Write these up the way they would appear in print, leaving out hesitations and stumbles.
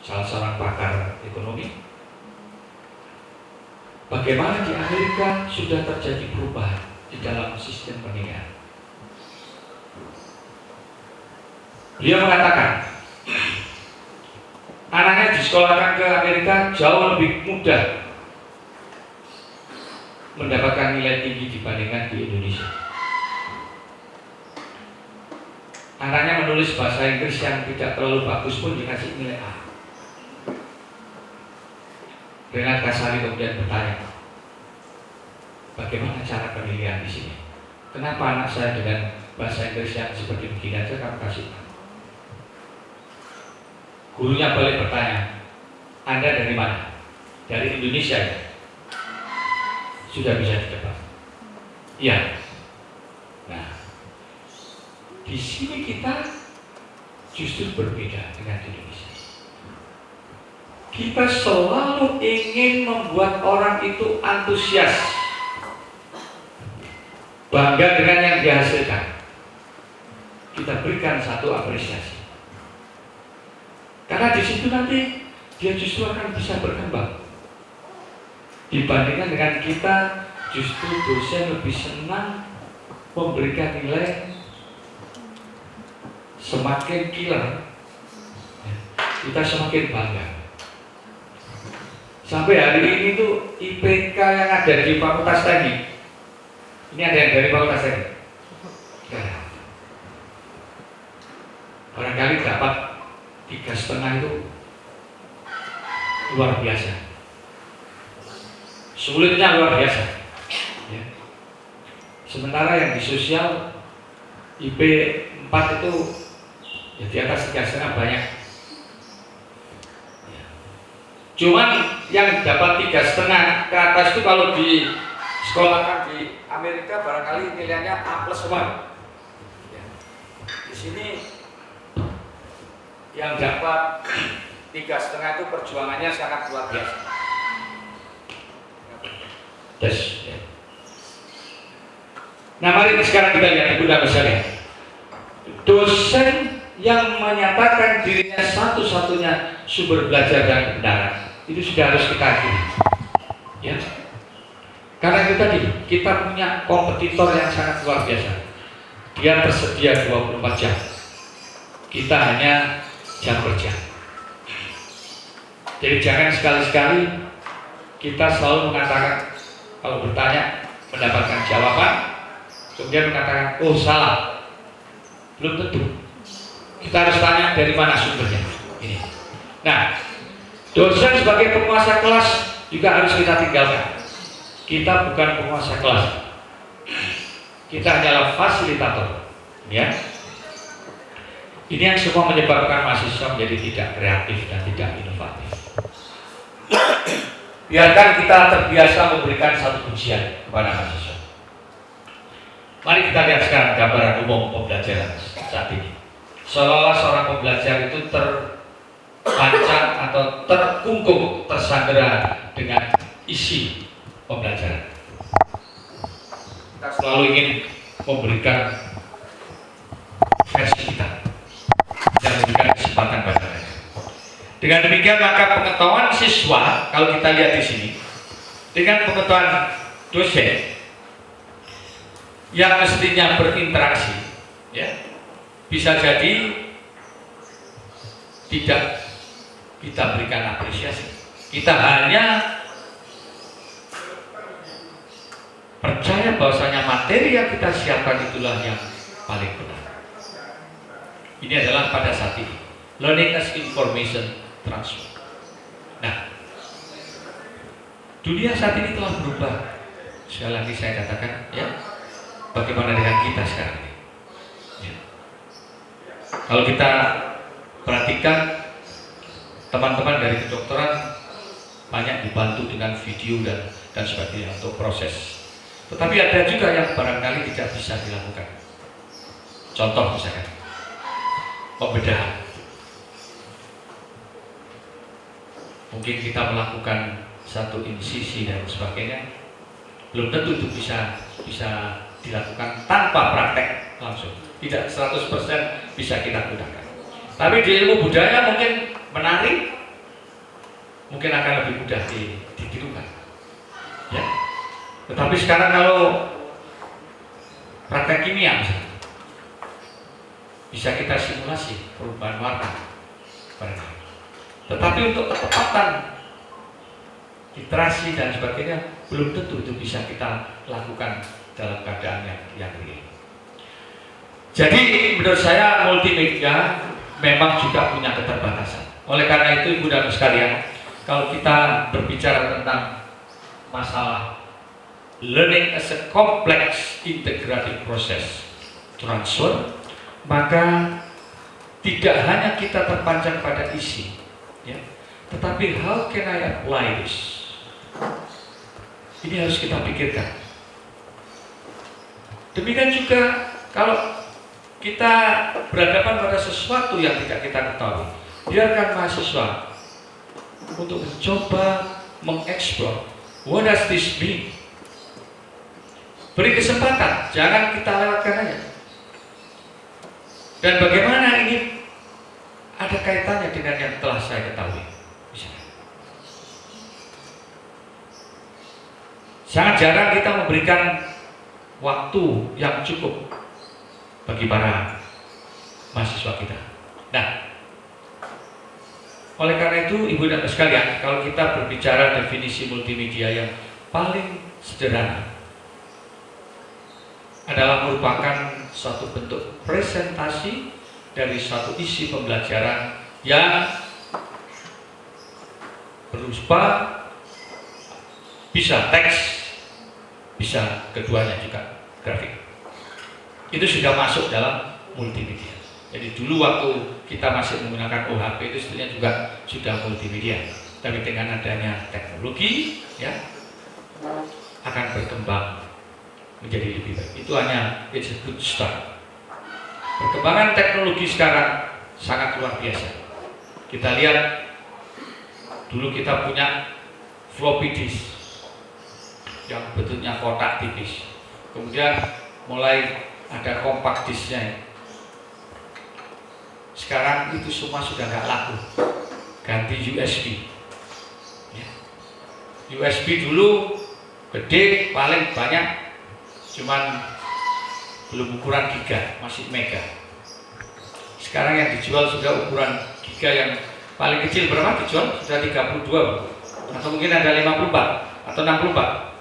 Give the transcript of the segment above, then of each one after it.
salah seorang pakar ekonomi, bagaimana di Amerika sudah terjadi perubahan di dalam sistem pendidikan. Beliau mengatakan, anaknya disekolahkan ke Amerika jauh lebih mudah mendapatkan nilai tinggi dibandingkan di Indonesia. Anaknya menulis bahasa Inggris yang tidak terlalu bagus pun dikasih nilai A. Renat Kasali kemudian bertanya, bagaimana cara penilaian di sini? Kenapa anak saya dengan bahasa Inggris yang seperti begini aja kamu kasih A? Gurunya balik bertanya, Anda dari mana? Dari Indonesia ya? Sudah bisa ditebak. Iya. Nah, di sini kita justru berbeda dengan Indonesia. Kita selalu ingin membuat orang itu antusias, bangga dengan yang dihasilkan. Kita berikan satu apresiasi. Karena di situ nanti dia justru akan bisa berkembang. Dibandingkan dengan kita, justru dosen lebih senang memberikan nilai semakin killer, kita semakin bangga. Sampai hari ini tuh IPK yang ada di Fakultas Teknik, ini ada yang dari Fakultas Teknik, barangkali dapat 3,5 itu luar biasa. Sulitnya luar biasa ya. Sementara yang di sosial IP 4 itu ya di atas 3,5 banyak ya. Cuman yang dapat 3,5 ke atas itu kalau di sekolahkan di Amerika barangkali nilainya A+1 ya. Di sini yang dapat 3,5 itu perjuangannya sangat luar biasa. Yes. Nah, mari sekarang kita lihat Bunda misalnya, dosen yang menyatakan dirinya satu-satunya sumber belajar dan kebenaran itu sudah harus kita akui, ya. Karena itu tadi kita punya kompetitor yang sangat luar biasa. Dia tersedia 24 jam. Kita hanya jam kerja. Jadi jangan sekali-sekali kita selalu mengatakan, kalau bertanya mendapatkan jawaban, kemudian mengatakan, oh salah. Belum tentu. Kita harus tanya dari mana sumbernya. Ini. Nah, dosen sebagai penguasa kelas juga harus kita tinggalkan. Kita bukan penguasa kelas. Kita hanyalah fasilitator. Ya. Ini yang semua menyebabkan mahasiswa menjadi tidak kreatif dan tidak inovatif. Biarkan kita terbiasa memberikan satu pujian kepada mahasiswa. Mari kita lihat sekarang gambaran umum pembelajaran saat ini. Seolah-olah seorang pembelajar itu terpancang atau terkungkung, tersandera dengan isi pembelajaran. Kita selalu ingin memberikan versi kita dan memberikan kesempatan pada mereka. Dengan demikian maka pengetahuan siswa, kalau kita lihat di sini, dengan pengetahuan dosen yang mestinya berinteraksi, ya, bisa jadi tidak kita berikan apresiasi. Kita hanya percaya bahwasanya materi yang kita siapkan itulah yang paling benar. Ini adalah pada saat ini learning as information transfer. Nah, dunia saat ini telah berubah. Sekali lagi saya katakan, ya, bagaimana dengan kita sekarang ini? Ya. Kalau kita perhatikan, teman-teman dari kedokteran banyak dibantu dengan video dan sebagainya untuk proses. Tetapi ada juga yang barangkali tidak bisa dilakukan. Contoh misalkan, pembedahan. Mungkin kita melakukan satu insisi dan sebagainya, belum tentu itu bisa dilakukan tanpa praktek langsung. Tidak 100% bisa kita gunakan. Tapi di ilmu budaya mungkin menari mungkin akan lebih mudah ditirukan. Ya. Tetapi sekarang kalau praktek kimia misalnya, bisa kita simulasi perubahan warna. Tetapi untuk ketepatan iterasi dan sebagainya belum tentu itu bisa kita lakukan dalam keadaan yang real. Jadi menurut saya multimedia memang juga punya keterbatasan. Oleh karena itu ibu dan sekalian, kalau kita berbicara tentang masalah learning as a complex integrative process transfer, maka tidak hanya kita terpancang pada isi, ya, tetapi how can I apply this? Ini harus kita pikirkan. Demikian juga kalau kita berhadapan pada sesuatu yang tidak kita ketahui, biarkan mahasiswa untuk mencoba mengeksplor what does this mean. Beri kesempatan, jangan kita lewatkan aja. Dan bagaimana ini ada kaitannya dengan yang telah saya ketahui. Sangat jarang kita memberikan waktu yang cukup bagi para mahasiswa kita. Nah, oleh karena itu ibu dan bapak sekalian, kalau kita berbicara definisi multimedia yang paling sederhana adalah merupakan suatu bentuk presentasi dari suatu isi pembelajaran yang berupa bisa teks, bisa keduanya juga grafik. Itu sudah masuk dalam multimedia. Jadi dulu waktu kita masih menggunakan OHP itu sebetulnya juga sudah multimedia. Tapi dengan adanya teknologi, ya, akan berkembang menjadi lebih baik. Itu hanya it's a good start. Perkembangan teknologi sekarang sangat luar biasa. Kita lihat dulu kita punya floppy disk yang bentuknya kotak tipis. Kemudian mulai ada compact disknya. Sekarang itu semua sudah nggak laku. Ganti USB. Ya. USB dulu gede, paling banyak, cuman belum ukuran giga, masih mega. Sekarang yang dijual sudah ukuran giga yang paling kecil berapa dijual? Sudah 32, atau mungkin ada 54 atau 64.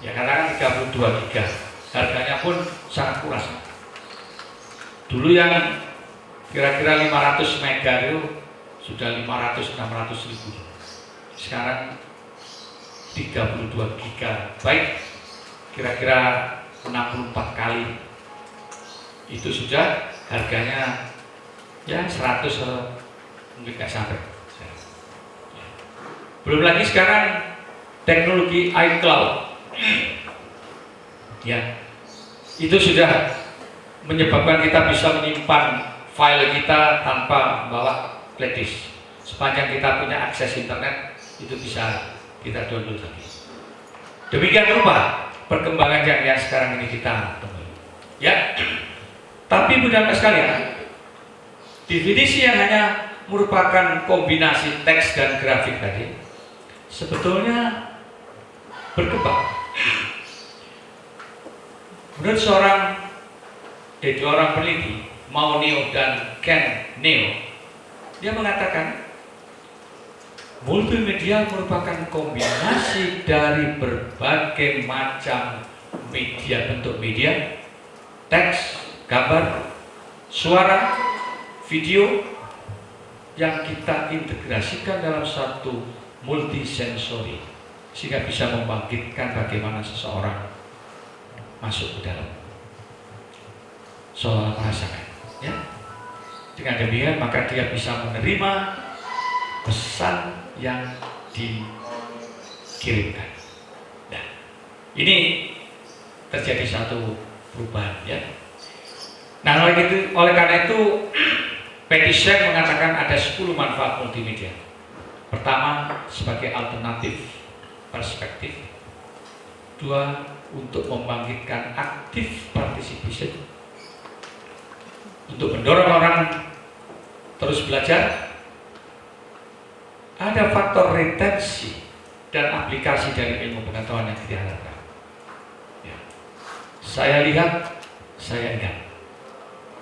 Ya, katakan 32 giga. Harganya pun sangat murah. Dulu yang kira-kira 500 mega itu sudah 500-600 ribu. Sekarang 32 giga baik, kira-kira 64 kali. Itu sudah harganya ya 100 mungkin nggak sampai. Belum lagi sekarang teknologi iCloud, ya, itu sudah menyebabkan kita bisa menyimpan file kita tanpa membawa flash disk. Sepanjang kita punya akses internet, itu bisa kita download lagi. Demikian rupa perkembangan yang sekarang ini kita temui. Ya, tapi bukan sekalian, definisi yang hanya merupakan kombinasi teks dan grafik tadi sebetulnya berkembang. Menurut dua orang peneliti, Mao Neo dan Ken Neo, dia mengatakan multimedia merupakan kombinasi dari berbagai macam media, bentuk media, teks, gambar, suara, video yang kita integrasikan dalam satu multisensori sehingga bisa membangkitkan bagaimana seseorang masuk ke dalam soal merasakan, ya. Dengan demikian maka dia bisa menerima pesan yang dikirimkan. Nah, ini terjadi satu perubahan, ya. Nah, oleh karena itu Patty Shek mengatakan ada 10 manfaat multimedia. Pertama, sebagai alternatif perspektif. 2, untuk membangkitkan aktif participation, untuk mendorong orang terus belajar. ada faktor retensi dan aplikasi dari ilmu pengetahuan yang diharapkan. Ya. Saya lihat, saya ingat.